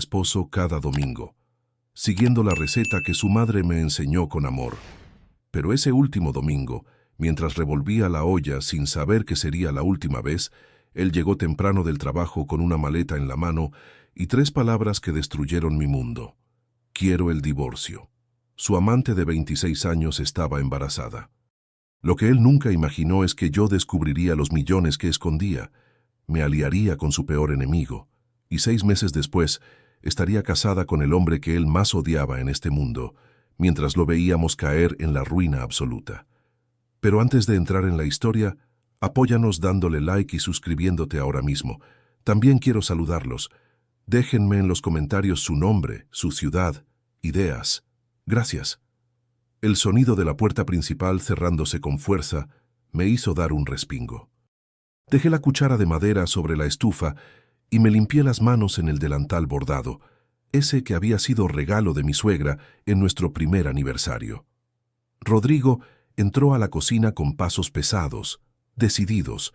esposo cada domingo, siguiendo la receta que su madre me enseñó con amor. Pero ese último domingo, mientras revolvía la olla sin saber que sería la última vez, él llegó temprano del trabajo con una maleta en la mano y 3 palabras que destruyeron mi mundo. Quiero el divorcio. Su amante de 26 años estaba embarazada. Lo que él nunca imaginó es que yo descubriría los millones que escondía, me aliaría con su peor enemigo, y 6 meses después estaría casada con el hombre que él más odiaba en este mundo, mientras lo veíamos caer en la ruina absoluta. Pero antes de entrar en la historia, apóyanos dándole like y suscribiéndote ahora mismo. También quiero saludarlos. Déjenme en los comentarios su nombre, su ciudad, ideas. Gracias. El sonido de la puerta principal cerrándose con fuerza me hizo dar un respingo. Dejé la cuchara de madera sobre la estufa y me limpié las manos en el delantal bordado, ese que había sido regalo de mi suegra en nuestro primer aniversario. Rodrigo entró a la cocina con pasos pesados, decididos,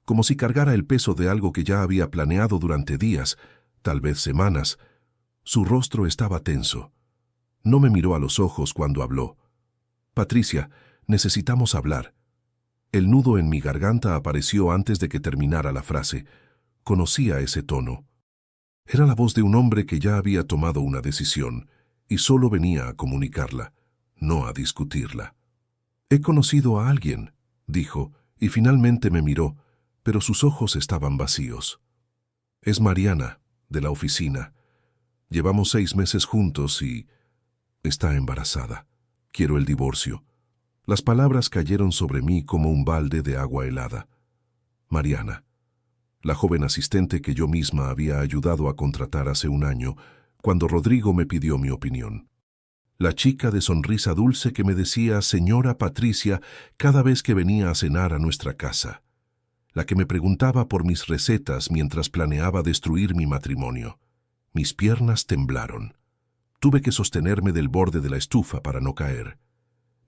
como si cargara el peso de algo que ya había planeado durante días, tal vez semanas. Su rostro estaba tenso. No me miró a los ojos cuando habló. «Patricia, necesitamos hablar». El nudo en mi garganta apareció antes de que terminara la frase. Conocía ese tono. Era la voz de un hombre que ya había tomado una decisión y solo venía a comunicarla, no a discutirla. «He conocido a alguien», dijo, y finalmente me miró, pero sus ojos estaban vacíos. «Es Mariana, de la oficina. Llevamos 6 meses juntos y está embarazada. Quiero el divorcio». Las palabras cayeron sobre mí como un balde de agua helada. Mariana, la joven asistente que yo misma había ayudado a contratar hace un año, cuando Rodrigo me pidió mi opinión. La chica de sonrisa dulce que me decía «Señora Patricia» cada vez que venía a cenar a nuestra casa. La que me preguntaba por mis recetas mientras planeaba destruir mi matrimonio. Mis piernas temblaron. Tuve que sostenerme del borde de la estufa para no caer.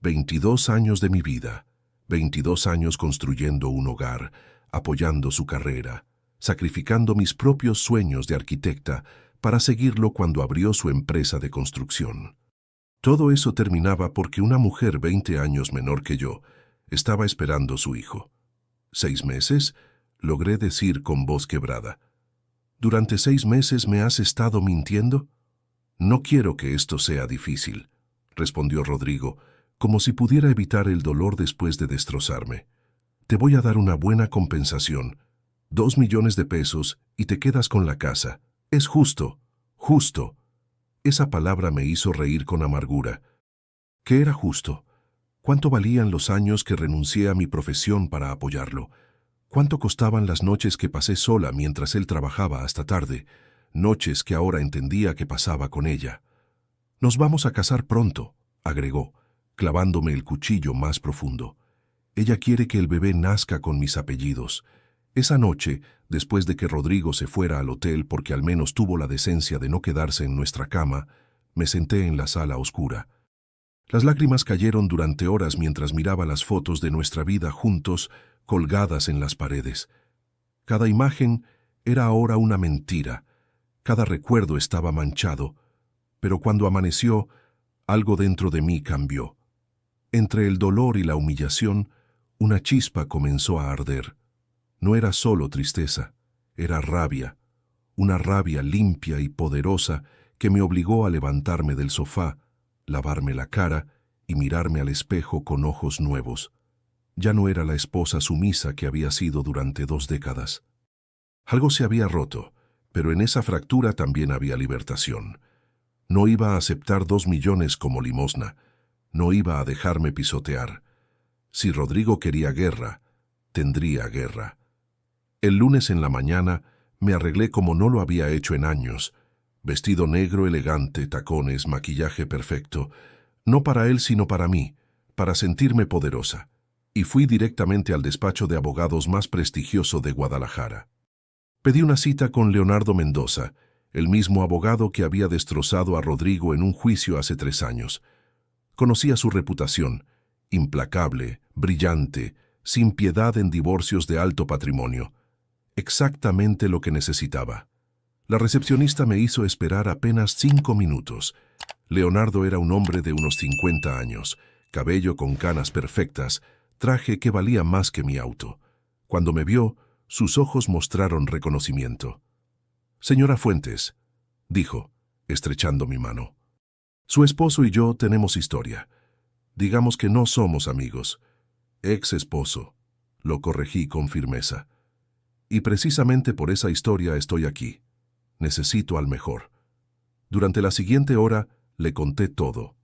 22 años de mi vida, 22 años construyendo un hogar, apoyando su carrera, sacrificando mis propios sueños de arquitecta para seguirlo cuando abrió su empresa de construcción. Todo eso terminaba porque una mujer 20 años menor que yo estaba esperando su hijo. 6 meses, logré decir con voz quebrada. «¿Durante 6 meses me has estado mintiendo?» «No quiero que esto sea difícil», respondió Rodrigo, como si pudiera evitar el dolor después de destrozarme. «Te voy a dar una buena compensación, 2 millones de pesos y te quedas con la casa. Es justo, justo». Esa palabra me hizo reír con amargura. ¿Qué era justo? ¿Cuánto valían los años que renuncié a mi profesión para apoyarlo? ¿Cuánto costaban las noches que pasé sola mientras él trabajaba hasta tarde? Noches que ahora entendía que pasaba con ella. «Nos vamos a casar pronto», agregó, clavándome el cuchillo más profundo. «Ella quiere que el bebé nazca con mis apellidos». Esa noche, después de que Rodrigo se fuera al hotel porque al menos tuvo la decencia de no quedarse en nuestra cama, me senté en la sala oscura. Las lágrimas cayeron durante horas mientras miraba las fotos de nuestra vida juntos colgadas en las paredes. Cada imagen era ahora una mentira, cada recuerdo estaba manchado, pero cuando amaneció, algo dentro de mí cambió. Entre el dolor y la humillación, una chispa comenzó a arder. No era solo tristeza, era rabia, una rabia limpia y poderosa que me obligó a levantarme del sofá, lavarme la cara y mirarme al espejo con ojos nuevos. Ya no era la esposa sumisa que había sido durante 2 décadas. Algo se había roto, pero en esa fractura también había libertación. No iba a aceptar 2 millones como limosna. No iba a dejarme pisotear. Si Rodrigo quería guerra, tendría guerra. El lunes en la mañana me arreglé como no lo había hecho en años. Vestido negro elegante, tacones, maquillaje perfecto. No para él sino para mí, para sentirme poderosa. Y fui directamente al despacho de abogados más prestigioso de Guadalajara. Pedí una cita con Leonardo Mendoza, el mismo abogado que había destrozado a Rodrigo en un juicio hace 3 años. Conocía su reputación, implacable, brillante, sin piedad en divorcios de alto patrimonio. Exactamente lo que necesitaba. La recepcionista me hizo esperar apenas 5 minutos. Leonardo era un hombre de unos 50 años, cabello con canas perfectas, traje que valía más que mi auto. Cuando me vio, sus ojos mostraron reconocimiento. «Señora Fuentes», dijo, estrechando mi mano. «Su esposo y yo tenemos historia. Digamos que no somos amigos. Ex esposo», lo corregí con firmeza. «Y precisamente por esa historia estoy aquí. Necesito al mejor». Durante la siguiente hora le conté todo.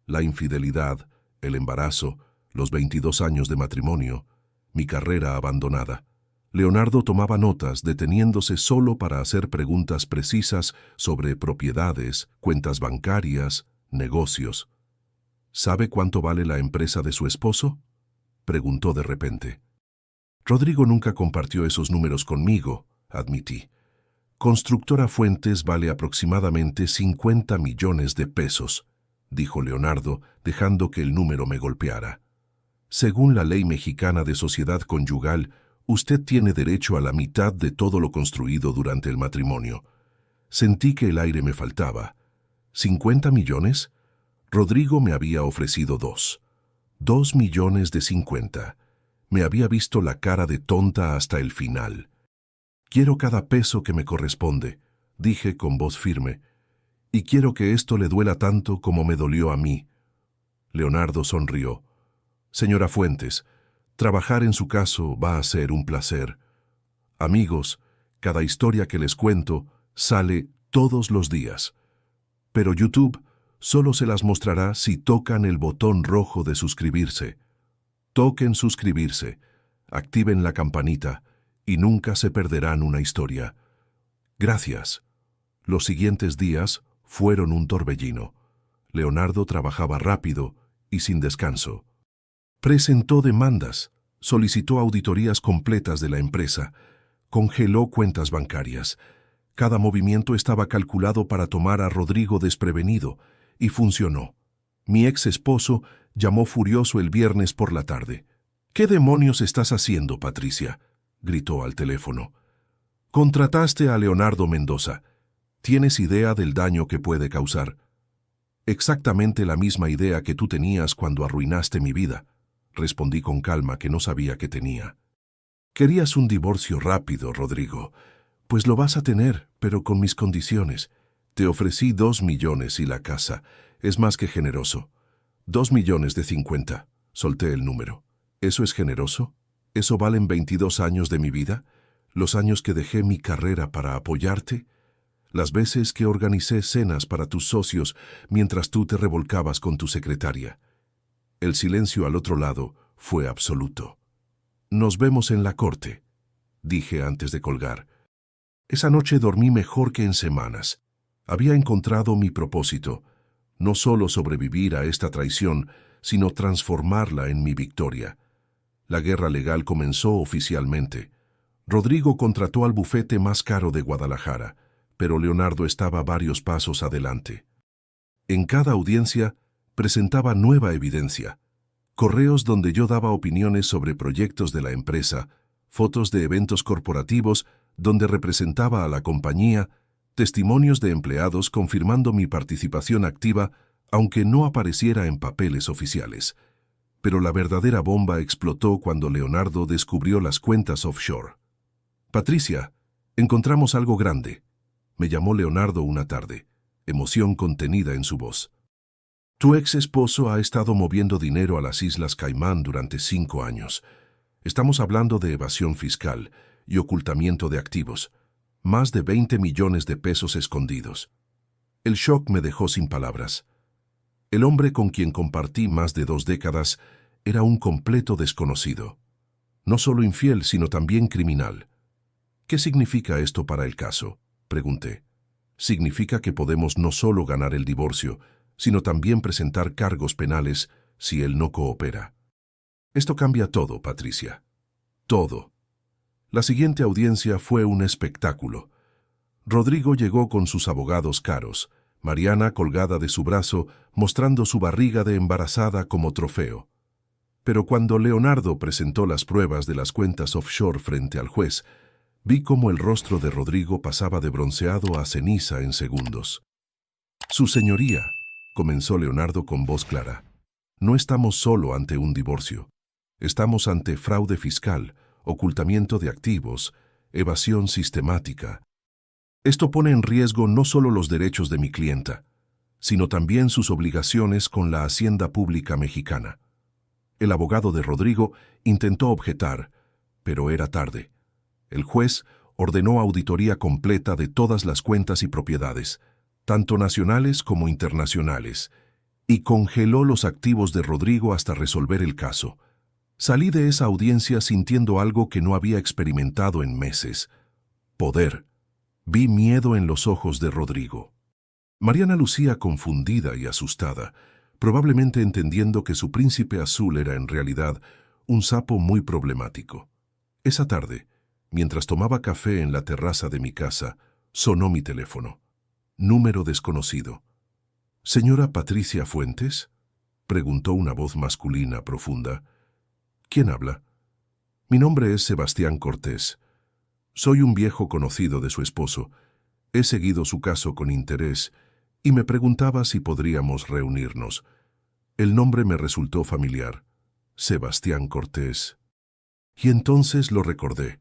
La infidelidad, el embarazo, los 22 años de matrimonio, mi carrera abandonada. Leonardo tomaba notas, deteniéndose solo para hacer preguntas precisas sobre propiedades, cuentas bancarias, negocios. «¿Sabe cuánto vale la empresa de su esposo?», preguntó de repente. «Rodrigo nunca compartió esos números conmigo», admití. «Constructora Fuentes vale aproximadamente 50 millones de pesos», dijo Leonardo, dejando que el número me golpeara. «Según la ley mexicana de sociedad conyugal, usted tiene derecho a la mitad de todo lo construido durante el matrimonio». Sentí que el aire me faltaba. ¿50 millones? Rodrigo me había ofrecido 2 millones de 50. Me había visto la cara de tonta hasta el final. «Quiero cada peso que me corresponde», dije con voz firme, «y quiero que esto le duela tanto como me dolió a mí». Leonardo sonrió. «Señora Fuentes, trabajar en su caso va a ser un placer. Amigos, cada historia que les cuento sale todos los días. Pero YouTube solo se las mostrará si tocan el botón rojo de suscribirse. Toquen suscribirse, activen la campanita y nunca se perderán una historia. Gracias». Los siguientes días fueron un torbellino. Leonardo trabajaba rápido y sin descanso. Presentó demandas, solicitó auditorías completas de la empresa, congeló cuentas bancarias. Cada movimiento estaba calculado para tomar a Rodrigo desprevenido, y funcionó. Mi ex esposo llamó furioso el viernes por la tarde. «¿Qué demonios estás haciendo, Patricia?», gritó al teléfono. «Contrataste a Leonardo Mendoza. ¿Tienes idea del daño que puede causar?». «Exactamente la misma idea que tú tenías cuando arruinaste mi vida», respondí con calma que no sabía que tenía. «Querías un divorcio rápido, Rodrigo. Pues lo vas a tener, pero con mis condiciones. Te ofrecí 2 millones y la casa. Es más que generoso. 2 millones de 50. Solté el número. ¿Eso es generoso? ¿Eso valen 22 años de mi vida? ¿Los años que dejé mi carrera para apoyarte? Las veces que organicé cenas para tus socios mientras tú te revolcabas con tu secretaria». El silencio al otro lado fue absoluto. «Nos vemos en la corte», dije antes de colgar. Esa noche dormí mejor que en semanas. Había encontrado mi propósito, no solo sobrevivir a esta traición, sino transformarla en mi victoria. La guerra legal comenzó oficialmente. Rodrigo contrató al bufete más caro de Guadalajara, pero Leonardo estaba varios pasos adelante. En cada audiencia presentaba nueva evidencia, correos donde yo daba opiniones sobre proyectos de la empresa, fotos de eventos corporativos donde representaba a la compañía, testimonios de empleados confirmando mi participación activa, aunque no apareciera en papeles oficiales. Pero la verdadera bomba explotó cuando Leonardo descubrió las cuentas offshore. «Patricia, encontramos algo grande», me llamó Leonardo una tarde, emoción contenida en su voz. «Tu ex esposo ha estado moviendo dinero a las Islas Caimán durante 5 años. Estamos hablando de evasión fiscal y ocultamiento de activos. Más de 20 millones de pesos escondidos». El shock me dejó sin palabras. El hombre con quien compartí más de 2 décadas era un completo desconocido. No solo infiel, sino también criminal. «¿Qué significa esto para el caso?», pregunté. «Significa que podemos no solo ganar el divorcio, sino también presentar cargos penales si él no coopera». «Esto cambia todo, Patricia. Todo». La siguiente audiencia fue un espectáculo. Rodrigo llegó con sus abogados caros, Mariana colgada de su brazo, mostrando su barriga de embarazada como trofeo. Pero cuando Leonardo presentó las pruebas de las cuentas offshore frente al juez, Vi cómo el rostro de Rodrigo pasaba de bronceado a ceniza en segundos. «Su señoría», comenzó Leonardo con voz clara, «no estamos solo ante un divorcio. Estamos ante fraude fiscal, ocultamiento de activos, evasión sistemática. Esto pone en riesgo no solo los derechos de mi clienta, sino también sus obligaciones con la Hacienda Pública Mexicana». El abogado de Rodrigo intentó objetar, pero era tarde. El juez ordenó auditoría completa de todas las cuentas y propiedades, tanto nacionales como internacionales, y congeló los activos de Rodrigo hasta resolver el caso. Salí de esa audiencia sintiendo algo que no había experimentado en meses: poder. Vi miedo en los ojos de Rodrigo. Mariana lucía confundida y asustada, probablemente entendiendo que su príncipe azul era en realidad un sapo muy problemático. Esa tarde, mientras tomaba café en la terraza de mi casa, sonó mi teléfono. Número desconocido. «¿Señora Patricia Fuentes?», preguntó una voz masculina profunda. «¿Quién habla?». «Mi nombre es Sebastián Cortés. Soy un viejo conocido de su esposo. He seguido su caso con interés y me preguntaba si podríamos reunirnos». El nombre me resultó familiar. Sebastián Cortés. Y entonces lo recordé.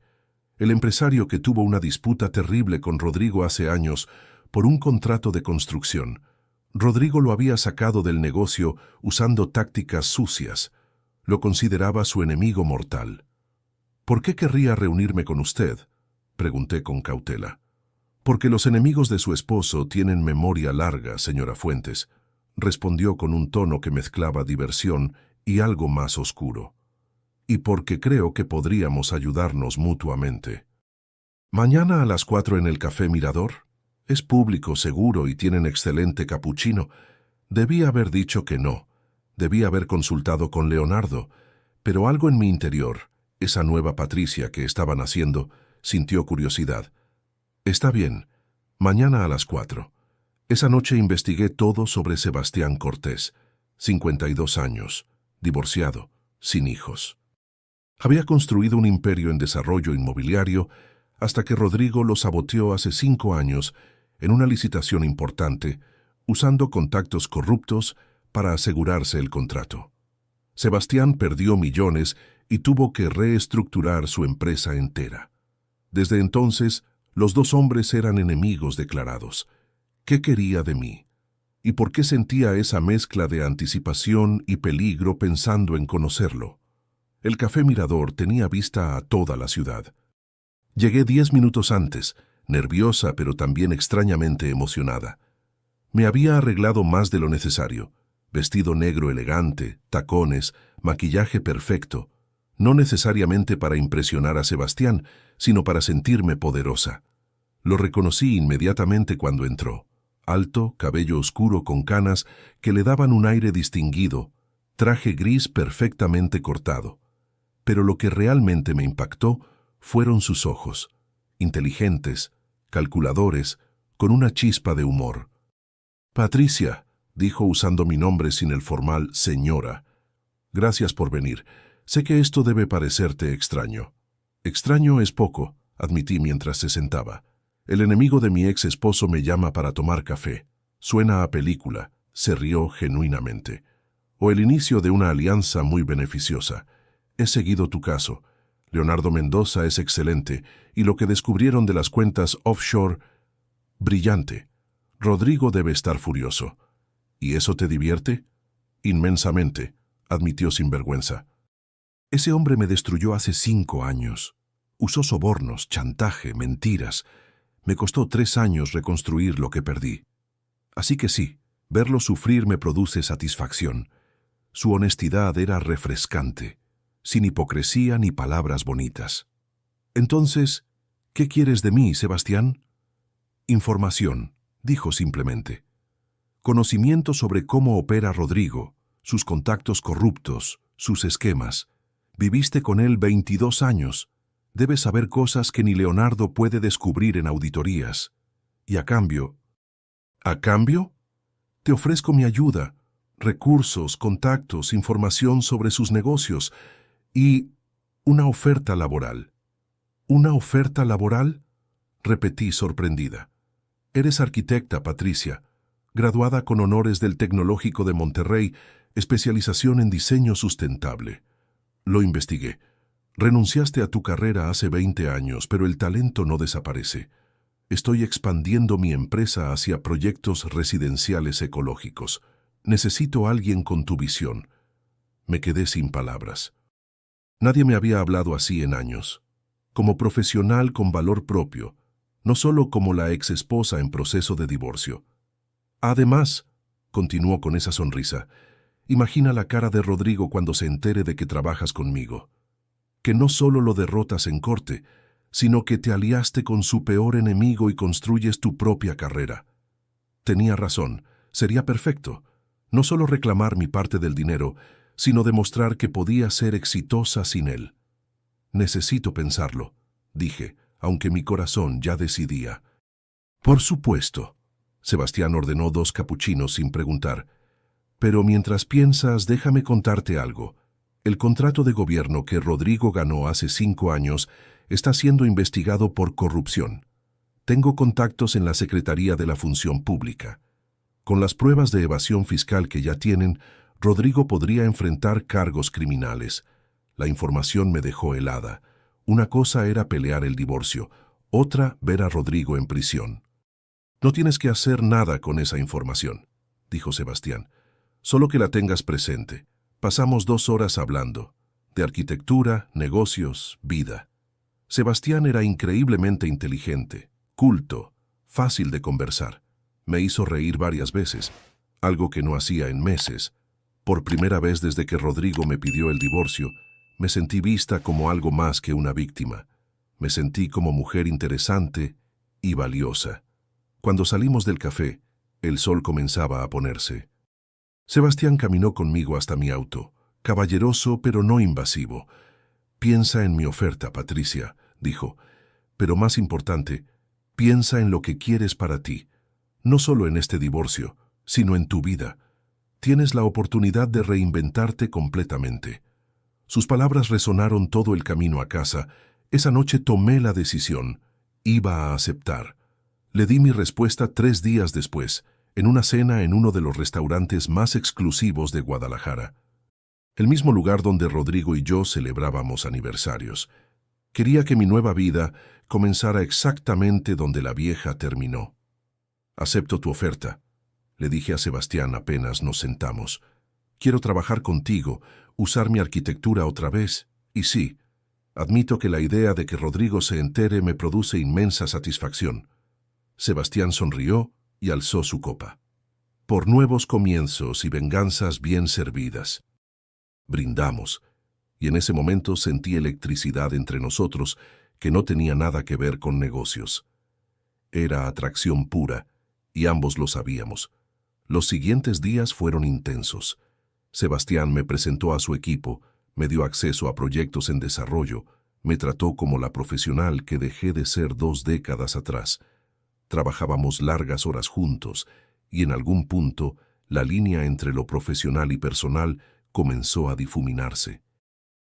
El empresario que tuvo una disputa terrible con Rodrigo hace años por un contrato de construcción. Rodrigo lo había sacado del negocio usando tácticas sucias. Lo consideraba su enemigo mortal. «¿Por qué querría reunirme con usted?», pregunté con cautela. «Porque los enemigos de su esposo tienen memoria larga, señora Fuentes», respondió con un tono que mezclaba diversión y algo más oscuro. «Y porque creo que podríamos ayudarnos mutuamente». «¿Mañana a las 4 en el Café Mirador? Es público, seguro, y tienen excelente capuchino». Debí haber dicho que no. Debí haber consultado con Leonardo, pero algo en mi interior, esa nueva Patricia que estaba naciendo, sintió curiosidad. «Está bien, mañana a las 4. Esa noche investigué todo sobre Sebastián Cortés, 52 años, divorciado, sin hijos. Había construido un imperio en desarrollo inmobiliario hasta que Rodrigo lo saboteó hace 5 años en una licitación importante, usando contactos corruptos para asegurarse el contrato. Sebastián perdió millones y tuvo que reestructurar su empresa entera. Desde entonces, los dos hombres eran enemigos declarados. ¿Qué quería de mí? ¿Y por qué sentía esa mezcla de anticipación y peligro pensando en conocerlo? El Café Mirador tenía vista a toda la ciudad. Llegué 10 minutos antes, nerviosa pero también extrañamente emocionada. Me había arreglado más de lo necesario: vestido negro elegante, tacones, maquillaje perfecto, no necesariamente para impresionar a Sebastián, sino para sentirme poderosa. Lo reconocí inmediatamente cuando entró. Alto, cabello oscuro con canas que le daban un aire distinguido, traje gris perfectamente cortado. Pero lo que realmente me impactó fueron sus ojos, inteligentes, calculadores, con una chispa de humor. «Patricia», dijo usando mi nombre sin el formal señora, «gracias por venir. Sé que esto debe parecerte extraño». «Extraño es poco», admití mientras se sentaba. «El enemigo de mi ex esposo me llama para tomar café. Suena a película», se rió genuinamente. «O el inicio de una alianza muy beneficiosa. He seguido tu caso. Leonardo Mendoza es excelente, y lo que descubrieron de las cuentas offshore, brillante. Rodrigo debe estar furioso». «¿Y eso te divierte?» «Inmensamente», admitió sin vergüenza. «Ese hombre me destruyó hace 5 años. Usó sobornos, chantaje, mentiras. Me costó 3 años reconstruir lo que perdí. Así que sí, verlo sufrir me produce satisfacción. Su honestidad era refrescante, sin hipocresía ni palabras bonitas». «Entonces, ¿qué quieres de mí, Sebastián?» «Información», dijo simplemente. «Conocimiento sobre cómo opera Rodrigo, sus contactos corruptos, sus esquemas. Viviste con él 22 años. Debes saber cosas que ni Leonardo puede descubrir en auditorías. Y a cambio...». «¿A cambio?» «Te ofrezco mi ayuda, recursos, contactos, información sobre sus negocios y una oferta laboral». ¿Una oferta laboral? Repetí sorprendida. Eres arquitecta, Patricia, graduada con honores del Tecnológico de Monterrey, especialización en diseño sustentable. Lo investigué. Renunciaste a tu carrera hace 20 años, pero el talento no desaparece. Estoy expandiendo mi empresa hacia proyectos residenciales ecológicos. Necesito a alguien con tu visión. Me quedé sin palabras. Nadie me había hablado así en años. Como profesional con valor propio, no solo como la ex esposa en proceso de divorcio. Además, continuó con esa sonrisa, imagina la cara de Rodrigo cuando se entere de que trabajas conmigo. Que no solo lo derrotas en corte, sino que te aliaste con su peor enemigo y construyes tu propia carrera. Tenía razón, sería perfecto. No solo reclamar mi parte del dinero, sino demostrar que podía ser exitosa sin él. Necesito pensarlo, dije, aunque mi corazón ya decidía. Por supuesto. Sebastián ordenó 2 capuchinos sin preguntar. Pero mientras piensas, déjame contarte algo. El contrato de gobierno que Rodrigo ganó hace 5 años está siendo investigado por corrupción. Tengo contactos en la Secretaría de la Función Pública. Con las pruebas de evasión fiscal que ya tienen, Rodrigo podría enfrentar cargos criminales. La información me dejó helada. Una cosa era pelear el divorcio, otra ver a Rodrigo en prisión. No tienes que hacer nada con esa información, dijo Sebastián. Solo que la tengas presente. Pasamos 2 horas hablando, de arquitectura, negocios, vida. Sebastián era increíblemente inteligente, culto, fácil de conversar. Me hizo reír varias veces, algo que no hacía en meses. Por primera vez desde que Rodrigo me pidió el divorcio, me sentí vista como algo más que una víctima. Me sentí como mujer interesante y valiosa. Cuando salimos del café, el sol comenzaba a ponerse. Sebastián caminó conmigo hasta mi auto, caballeroso pero no invasivo. Piensa en mi oferta, Patricia, dijo, pero más importante, piensa en lo que quieres para ti, no solo en este divorcio, sino en tu vida. Tienes la oportunidad de reinventarte completamente. Sus palabras resonaron todo el camino a casa. Esa noche tomé la decisión. Iba a aceptar. Le di mi respuesta 3 días después, en una cena en uno de los restaurantes más exclusivos de Guadalajara. El mismo lugar donde Rodrigo y yo celebrábamos aniversarios. Quería que mi nueva vida comenzara exactamente donde la vieja terminó. Acepto tu oferta, le dije a Sebastián apenas nos sentamos. Quiero trabajar contigo, usar mi arquitectura otra vez, y sí, admito que la idea de que Rodrigo se entere me produce inmensa satisfacción. Sebastián sonrió y alzó su copa. Por nuevos comienzos y venganzas bien servidas. Brindamos, y en ese momento sentí electricidad entre nosotros que no tenía nada que ver con negocios. Era atracción pura, y ambos lo sabíamos. Los siguientes días fueron intensos. Sebastián me presentó a su equipo, me dio acceso a proyectos en desarrollo, me trató como la profesional que dejé de ser 2 décadas atrás. Trabajábamos largas horas juntos, y en algún punto la línea entre lo profesional y personal comenzó a difuminarse.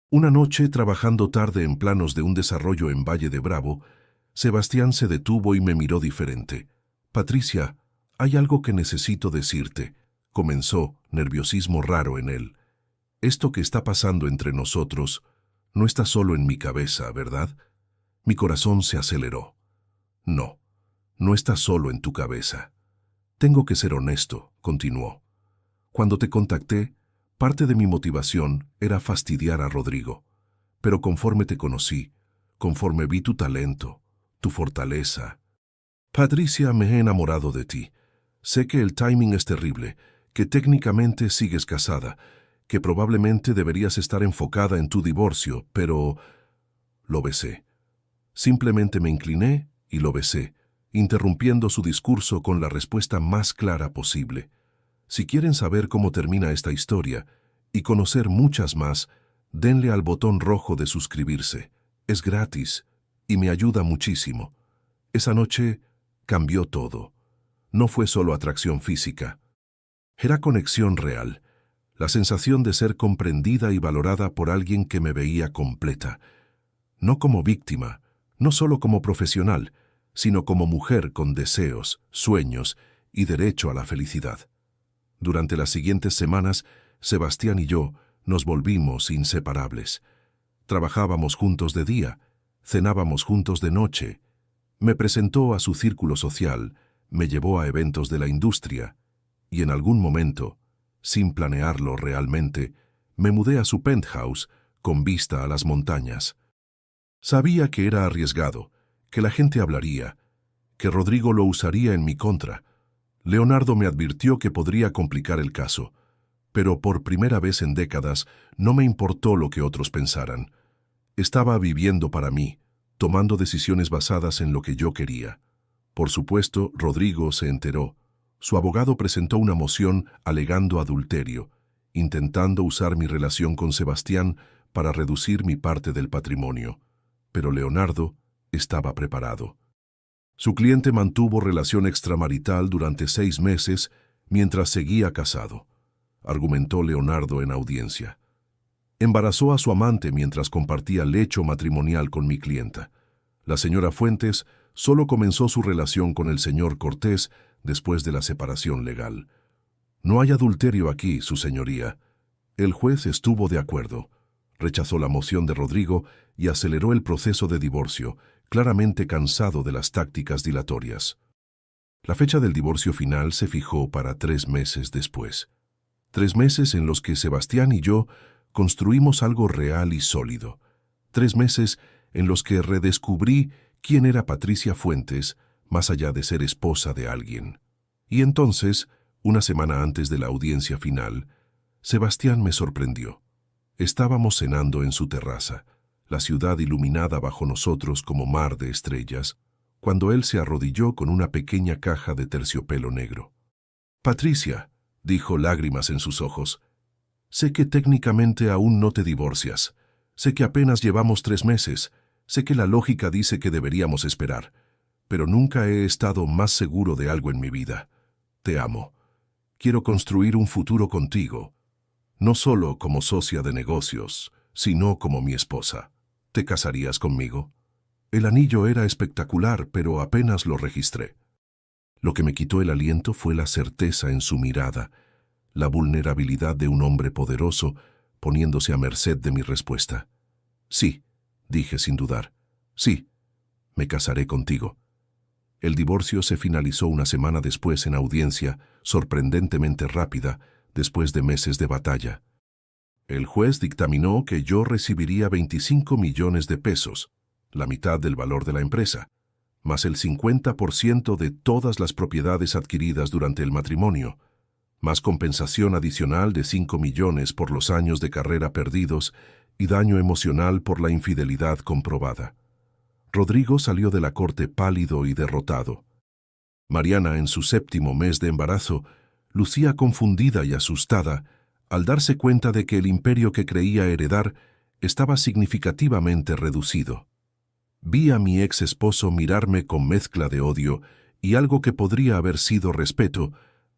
Una noche, trabajando tarde en planos de un desarrollo en Valle de Bravo, Sebastián se detuvo y me miró diferente. «Patricia, hay algo que necesito decirte», comenzó, nerviosismo raro en él. «Esto que está pasando entre nosotros no está solo en mi cabeza, ¿verdad?» Mi corazón se aceleró. «No, no está solo en tu cabeza. Tengo que ser honesto», continuó. «Cuando te contacté, parte de mi motivación era fastidiar a Rodrigo. Pero conforme te conocí, conforme vi tu talento, tu fortaleza. Patricia, me he enamorado de ti. Sé que el timing es terrible, que técnicamente sigues casada, que probablemente deberías estar enfocada en tu divorcio, pero...» Lo besé. Simplemente me incliné y lo besé, interrumpiendo su discurso con la respuesta más clara posible. Si quieren saber cómo termina esta historia y conocer muchas más, denle al botón rojo de suscribirse. Es gratis y me ayuda muchísimo. Esa noche cambió todo. No fue solo atracción física. Era conexión real, la sensación de ser comprendida y valorada por alguien que me veía completa. No como víctima, no solo como profesional, sino como mujer con deseos, sueños y derecho a la felicidad. Durante las siguientes semanas, Sebastián y yo nos volvimos inseparables. Trabajábamos juntos de día, cenábamos juntos de noche. Me presentó a su círculo social, me llevó a eventos de la industria, y en algún momento, sin planearlo realmente, me mudé a su penthouse con vista a las montañas. Sabía que era arriesgado, que la gente hablaría, que Rodrigo lo usaría en mi contra. Leonardo me advirtió que podría complicar el caso, pero por primera vez en décadas no me importó lo que otros pensaran. Estaba viviendo para mí, tomando decisiones basadas en lo que yo quería. Por supuesto, Rodrigo se enteró. Su abogado presentó una moción alegando adulterio, intentando usar mi relación con Sebastián para reducir mi parte del patrimonio. Pero Leonardo estaba preparado. Su cliente mantuvo relación extramarital durante 6 meses mientras seguía casado, argumentó Leonardo en audiencia. Embarazó a su amante mientras compartía lecho matrimonial con mi clienta. La señora Fuentes solo comenzó su relación con el señor Cortés después de la separación legal. No hay adulterio aquí, su señoría. El juez estuvo de acuerdo. Rechazó la moción de Rodrigo y aceleró el proceso de divorcio, claramente cansado de las tácticas dilatorias. La fecha del divorcio final se fijó para 3 meses después. 3 meses en los que Sebastián y yo construimos algo real y sólido. 3 meses en los que redescubrí quién era Patricia Fuentes, más allá de ser esposa de alguien. Y entonces, una semana antes de la audiencia final, Sebastián me sorprendió. Estábamos cenando en su terraza, la ciudad iluminada bajo nosotros como mar de estrellas, cuando él se arrodilló con una pequeña caja de terciopelo negro. «Patricia», dijo, lágrimas en sus ojos, «sé que técnicamente aún no te divorcias. Sé que apenas llevamos 3 meses. Sé que la lógica dice que deberíamos esperar. Pero nunca he estado más seguro de algo en mi vida. Te amo. Quiero construir un futuro contigo. No solo como socia de negocios, sino como mi esposa. ¿Te casarías conmigo?» El anillo era espectacular, pero apenas lo registré. Lo que me quitó el aliento fue la certeza en su mirada, la vulnerabilidad de un hombre poderoso poniéndose a merced de mi respuesta. «Sí», dije sin dudar. «Sí, me casaré contigo». El divorcio se finalizó una semana después en audiencia, sorprendentemente rápida, después de meses de batalla. El juez dictaminó que yo recibiría 25 millones de pesos, la mitad del valor de la empresa, más el 50% de todas las propiedades adquiridas durante el matrimonio, más compensación adicional de 5 millones por los años de carrera perdidos y daño emocional por la infidelidad comprobada. Rodrigo salió de la corte pálido y derrotado. Mariana, en su 7º mes de embarazo, lucía confundida y asustada al darse cuenta de que el imperio que creía heredar estaba significativamente reducido. Vi a mi ex esposo mirarme con mezcla de odio y algo que podría haber sido respeto,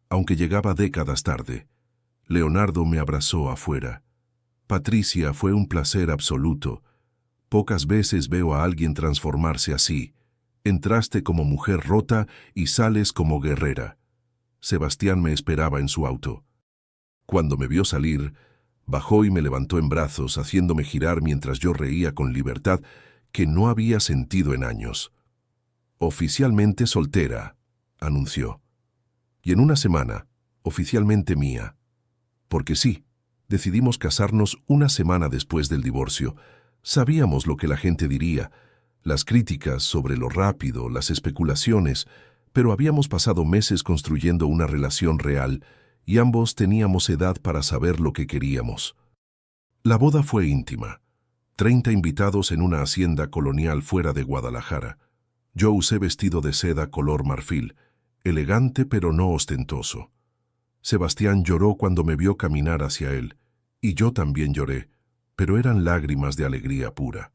aunque llegaba décadas tarde. Leonardo me abrazó afuera. «Patricia, fue un placer absoluto. Pocas veces veo a alguien transformarse así. Entraste como mujer rota y sales como guerrera». Sebastián me esperaba en su auto. Cuando me vio salir, bajó y me levantó en brazos, haciéndome girar mientras yo reía con libertad que no había sentido en años. «Oficialmente soltera», anunció. «Y en una semana, oficialmente mía». Porque sí, decidimos casarnos una semana después del divorcio. Sabíamos lo que la gente diría, las críticas sobre lo rápido, las especulaciones, pero habíamos pasado meses construyendo una relación real y ambos teníamos edad para saber lo que queríamos. La boda fue íntima. 30 invitados en una hacienda colonial fuera de Guadalajara. Yo usé vestido de seda color marfil, elegante pero no ostentoso. Sebastián lloró cuando me vio caminar hacia él, y yo también lloré, pero eran lágrimas de alegría pura.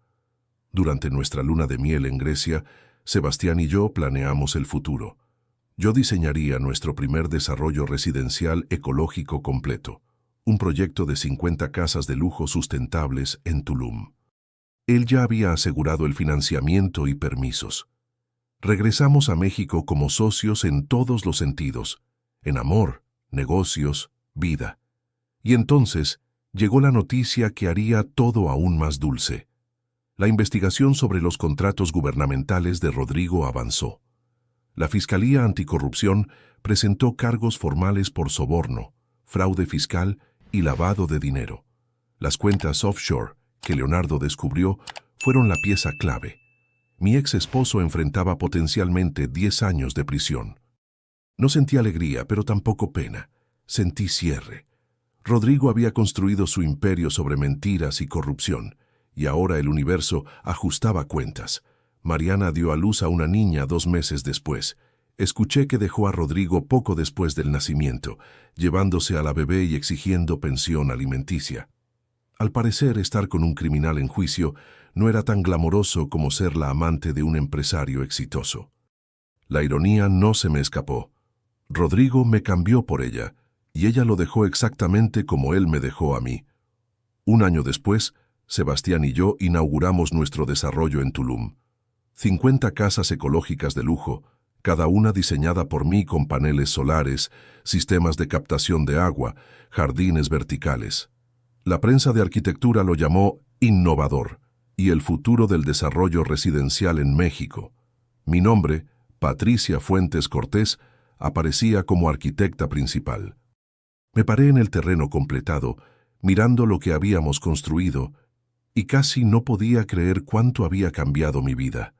Durante nuestra luna de miel en Grecia, Sebastián y yo planeamos el futuro. Yo diseñaría nuestro primer desarrollo residencial ecológico completo, un proyecto de 50 casas de lujo sustentables en Tulum. Él ya había asegurado el financiamiento y permisos. Regresamos a México como socios en todos los sentidos, en amor, negocios, vida. Y entonces llegó la noticia que haría todo aún más dulce. La investigación sobre los contratos gubernamentales de Rodrigo avanzó. La Fiscalía Anticorrupción presentó cargos formales por soborno, fraude fiscal y lavado de dinero. Las cuentas offshore que Leonardo descubrió fueron la pieza clave. Mi ex esposo enfrentaba potencialmente 10 años de prisión. No sentí alegría, pero tampoco pena. Sentí cierre. Rodrigo había construido su imperio sobre mentiras y corrupción, y ahora el universo ajustaba cuentas. Mariana dio a luz a una niña 2 meses después. Escuché que dejó a Rodrigo poco después del nacimiento, llevándose a la bebé y exigiendo pensión alimenticia. Al parecer, estar con un criminal en juicio no era tan glamoroso como ser la amante de un empresario exitoso. La ironía no se me escapó. Rodrigo me cambió por ella, y ella lo dejó exactamente como él me dejó a mí. 1 año después, Sebastián y yo inauguramos nuestro desarrollo en Tulum. 50 casas ecológicas de lujo, cada una diseñada por mí con paneles solares, sistemas de captación de agua, jardines verticales. La prensa de arquitectura lo llamó innovador y el futuro del desarrollo residencial en México. Mi nombre, Patricia Fuentes Cortés, aparecía como arquitecta principal. Me paré en el terreno completado, mirando lo que habíamos construido, y casi no podía creer cuánto había cambiado mi vida.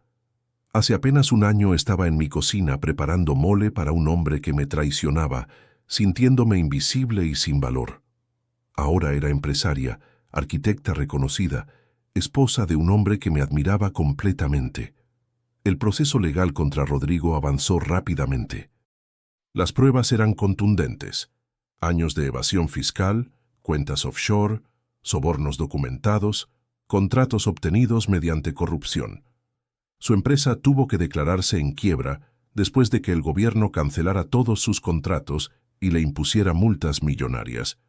Hace apenas 1 año estaba en mi cocina preparando mole para un hombre que me traicionaba, sintiéndome invisible y sin valor. Ahora era empresaria, arquitecta reconocida, esposa de un hombre que me admiraba completamente. El proceso legal contra Rodrigo avanzó rápidamente. Las pruebas eran contundentes. Años de evasión fiscal, cuentas offshore, sobornos documentados, contratos obtenidos mediante corrupción. Su empresa tuvo que declararse en quiebra después de que el gobierno cancelara todos sus contratos y le impusiera multas millonarias.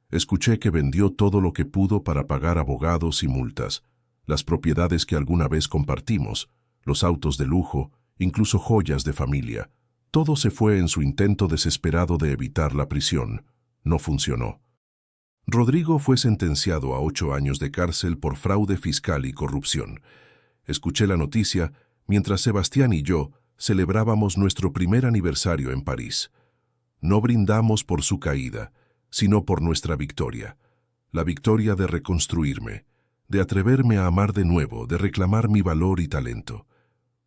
Escuché que vendió todo lo que pudo para pagar abogados y multas, las propiedades que alguna vez compartimos, los autos de lujo, incluso joyas de familia. Todo se fue en su intento desesperado de evitar la prisión. No funcionó. Rodrigo fue sentenciado a 8 años de cárcel por fraude fiscal y corrupción. Escuché la noticia mientras Sebastián y yo celebrábamos nuestro primer aniversario en París. No brindamos por su caída, sino por nuestra victoria. La victoria de reconstruirme, de atreverme a amar de nuevo, de reclamar mi valor y talento.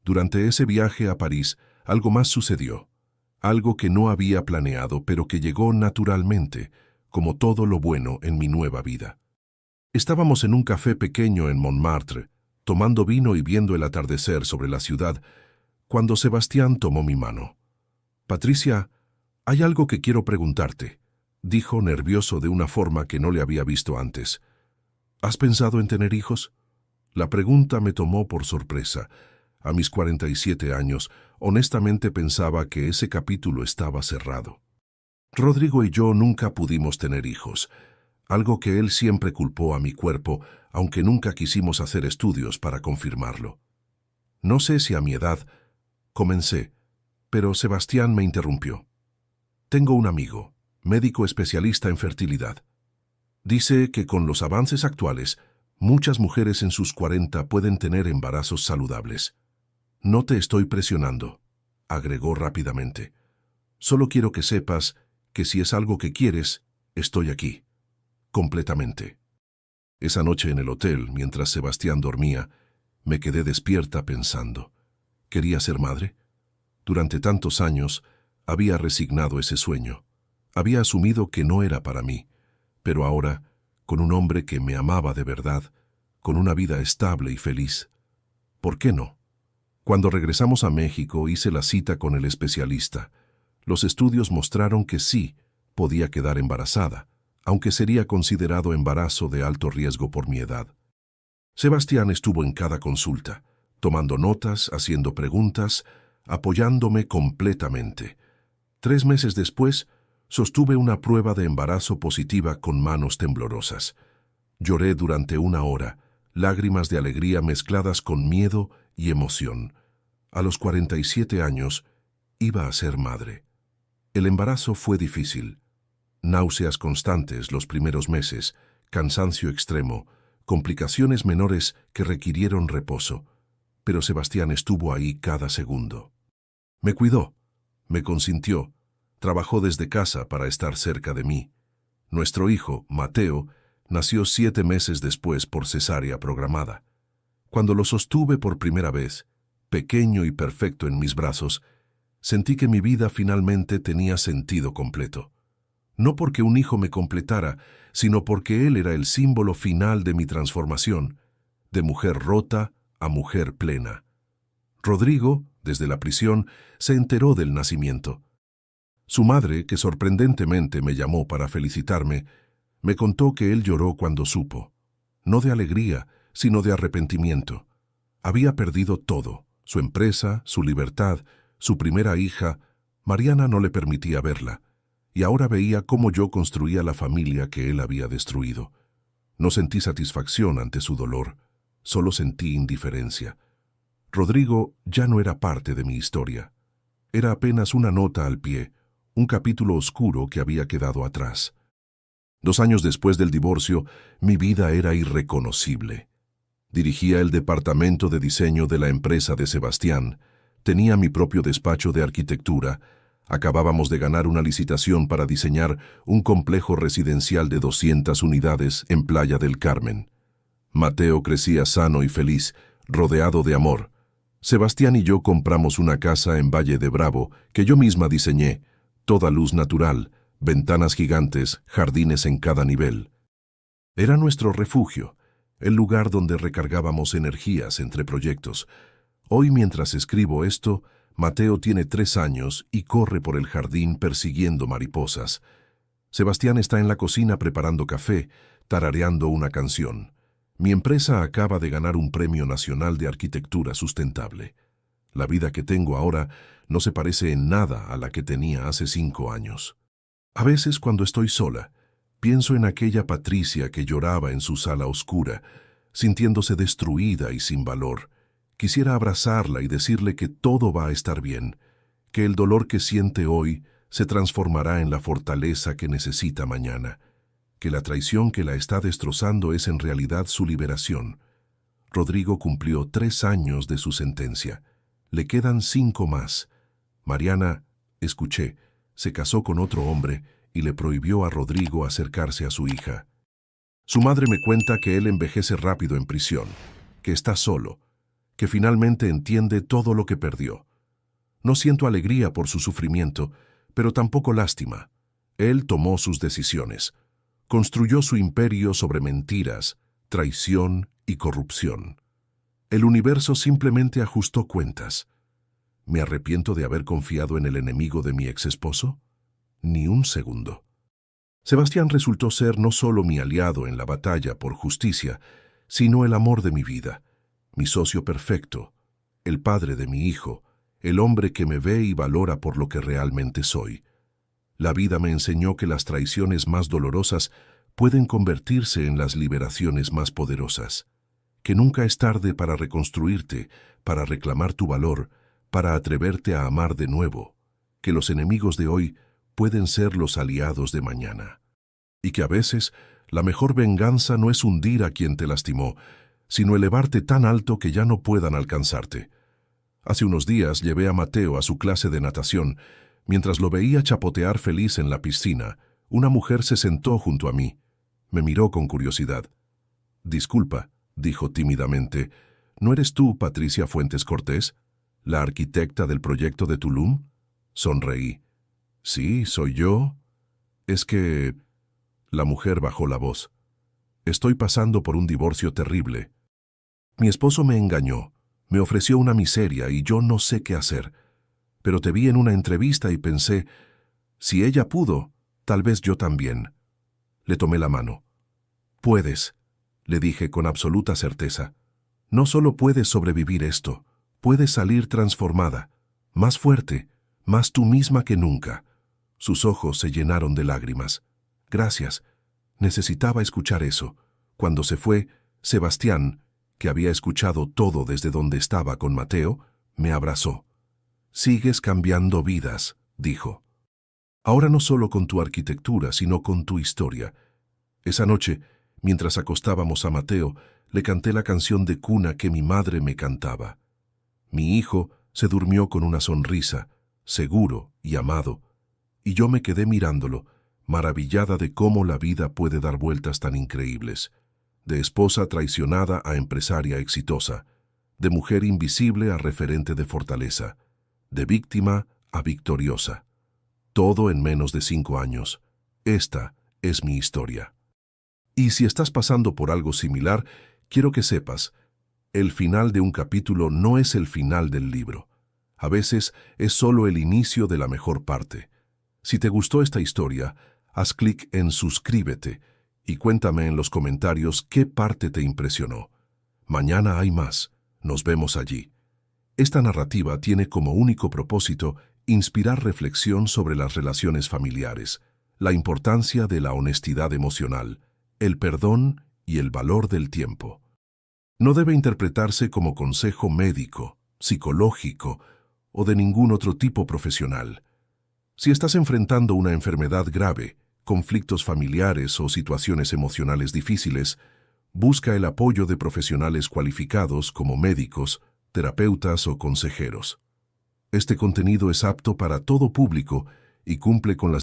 Durante ese viaje a París, algo más sucedió. Algo que no había planeado, pero que llegó naturalmente, como todo lo bueno en mi nueva vida. Estábamos en un café pequeño en Montmartre, tomando vino y viendo el atardecer sobre la ciudad, cuando Sebastián tomó mi mano. «Patricia, hay algo que quiero preguntarte», dijo nervioso de una forma que no le había visto antes. «¿Has pensado en tener hijos?» La pregunta me tomó por sorpresa. A mis 47 años, honestamente pensaba que ese capítulo estaba cerrado. Rodrigo y yo nunca pudimos tener hijos, algo que él siempre culpó a mi cuerpo, aunque nunca quisimos hacer estudios para confirmarlo. No sé si a mi edad, comencé, pero Sebastián me interrumpió. Tengo un amigo, médico especialista en fertilidad. Dice que con los avances actuales, muchas mujeres en sus 40 pueden tener embarazos saludables. No te estoy presionando, agregó rápidamente. Solo quiero que sepas que si es algo que quieres, estoy aquí. Completamente. Esa noche en el hotel, mientras Sebastián dormía, me quedé despierta pensando. ¿Quería ser madre? Durante tantos años había resignado ese sueño. Había asumido que no era para mí, pero ahora, con un hombre que me amaba de verdad, con una vida estable y feliz, ¿por qué no? Cuando regresamos a México hice la cita con el especialista. Los estudios mostraron que sí, podía quedar embarazada, aunque sería considerado embarazo de alto riesgo por mi edad. Sebastián estuvo en cada consulta, tomando notas, haciendo preguntas, apoyándome completamente. 3 meses después, sostuve una prueba de embarazo positiva con manos temblorosas. Lloré durante 1 hora, lágrimas de alegría mezcladas con miedo y emoción. A los 47 años, iba a ser madre. El embarazo fue difícil. Náuseas constantes los primeros meses, cansancio extremo, complicaciones menores que requirieron reposo. Pero Sebastián estuvo ahí cada segundo. Me cuidó, me consintió, trabajó desde casa para estar cerca de mí. Nuestro hijo, Mateo, nació 7 meses después por cesárea programada. Cuando lo sostuve por primera vez, pequeño y perfecto en mis brazos, sentí que mi vida finalmente tenía sentido completo. No porque un hijo me completara, sino porque él era el símbolo final de mi transformación, de mujer rota a mujer plena. Rodrigo, desde la prisión, se enteró del nacimiento. Su madre, que sorprendentemente me llamó para felicitarme, me contó que él lloró cuando supo. No de alegría, sino de arrepentimiento. Había perdido todo, su empresa, su libertad, su primera hija. Mariana no le permitía verla, y ahora veía cómo yo construía la familia que él había destruido. No sentí satisfacción ante su dolor, solo sentí indiferencia. Rodrigo ya no era parte de mi historia. Era apenas una nota al pie, un capítulo oscuro que había quedado atrás. 2 años después del divorcio, mi vida era irreconocible. Dirigía el departamento de diseño de la empresa de Sebastián, tenía mi propio despacho de arquitectura, acabábamos de ganar una licitación para diseñar un complejo residencial de 200 unidades en Playa del Carmen. Mateo crecía sano y feliz, rodeado de amor. Sebastián y yo compramos una casa en Valle de Bravo que yo misma diseñé, toda luz natural, ventanas gigantes, jardines en cada nivel. Era nuestro refugio, el lugar donde recargábamos energías entre proyectos. Hoy, mientras escribo esto, Mateo tiene 3 años y corre por el jardín persiguiendo mariposas. Sebastián está en la cocina preparando café, tarareando una canción. Mi empresa acaba de ganar un premio nacional de arquitectura sustentable. La vida que tengo ahora no se parece en nada a la que tenía hace 5 años. A veces, cuando estoy sola, pienso en aquella Patricia que lloraba en su sala oscura, sintiéndose destruida y sin valor. Quisiera abrazarla y decirle que todo va a estar bien, que el dolor que siente hoy se transformará en la fortaleza que necesita mañana, que la traición que la está destrozando es en realidad su liberación. Rodrigo cumplió 3 años de su sentencia. Le quedan 5 más. Mariana, escuché, se casó con otro hombre y le prohibió a Rodrigo acercarse a su hija. Su madre me cuenta que él envejece rápido en prisión, que está solo, que finalmente entiende todo lo que perdió. No siento alegría por su sufrimiento, pero tampoco lástima. Él tomó sus decisiones. Construyó su imperio sobre mentiras, traición y corrupción. El universo simplemente ajustó cuentas. ¿Me arrepiento de haber confiado en el enemigo de mi exesposo? Ni un segundo. Sebastián resultó ser no solo mi aliado en la batalla por justicia, sino el amor de mi vida, mi socio perfecto, el padre de mi hijo, el hombre que me ve y valora por lo que realmente soy. La vida me enseñó que las traiciones más dolorosas pueden convertirse en las liberaciones más poderosas, que nunca es tarde para reconstruirte, para reclamar tu valor, para atreverte a amar de nuevo, que los enemigos de hoy pueden ser los aliados de mañana, y que a veces la mejor venganza no es hundir a quien te lastimó, sino elevarte tan alto que ya no puedan alcanzarte. Hace unos días llevé a Mateo a su clase de natación. Mientras lo veía chapotear feliz en la piscina, una mujer se sentó junto a mí. Me miró con curiosidad. «Disculpa», dijo tímidamente, «¿no eres tú Patricia Fuentes Cortés, la arquitecta del proyecto de Tulum?» Sonreí. «Sí, soy yo. Es que...» La mujer bajó la voz. «Estoy pasando por un divorcio terrible. Mi esposo me engañó, me ofreció una miseria y yo no sé qué hacer. Pero te vi en una entrevista y pensé, si ella pudo, tal vez yo también». Le tomé la mano. «Puedes», le dije con absoluta certeza. «No solo puedes sobrevivir esto, puedes salir transformada, más fuerte, más tú misma que nunca». Sus ojos se llenaron de lágrimas. «Gracias. Necesitaba escuchar eso». Cuando se fue, Sebastián, que había escuchado todo desde donde estaba con Mateo, me abrazó. «Sigues cambiando vidas», dijo. «Ahora no solo con tu arquitectura, sino con tu historia». Esa noche, mientras acostábamos a Mateo, le canté la canción de cuna que mi madre me cantaba. Mi hijo se durmió con una sonrisa, seguro y amado, y yo me quedé mirándolo, maravillada de cómo la vida puede dar vueltas tan increíbles. De esposa traicionada a empresaria exitosa, de mujer invisible a referente de fortaleza, de víctima a victoriosa. Todo en menos de 5 años. Esta es mi historia. Y si estás pasando por algo similar, quiero que sepas, el final de un capítulo no es el final del libro. A veces es solo el inicio de la mejor parte. Si te gustó esta historia, haz clic en suscríbete y cuéntame en los comentarios qué parte te impresionó. Mañana hay más. Nos vemos allí. Esta narrativa tiene como único propósito inspirar reflexión sobre las relaciones familiares, la importancia de la honestidad emocional, el perdón y el valor del tiempo. No debe interpretarse como consejo médico, psicológico o de ningún otro tipo profesional. Si estás enfrentando una enfermedad grave, conflictos familiares o situaciones emocionales difíciles, busca el apoyo de profesionales cualificados como médicos, terapeutas o consejeros. Este contenido es apto para todo público y cumple con las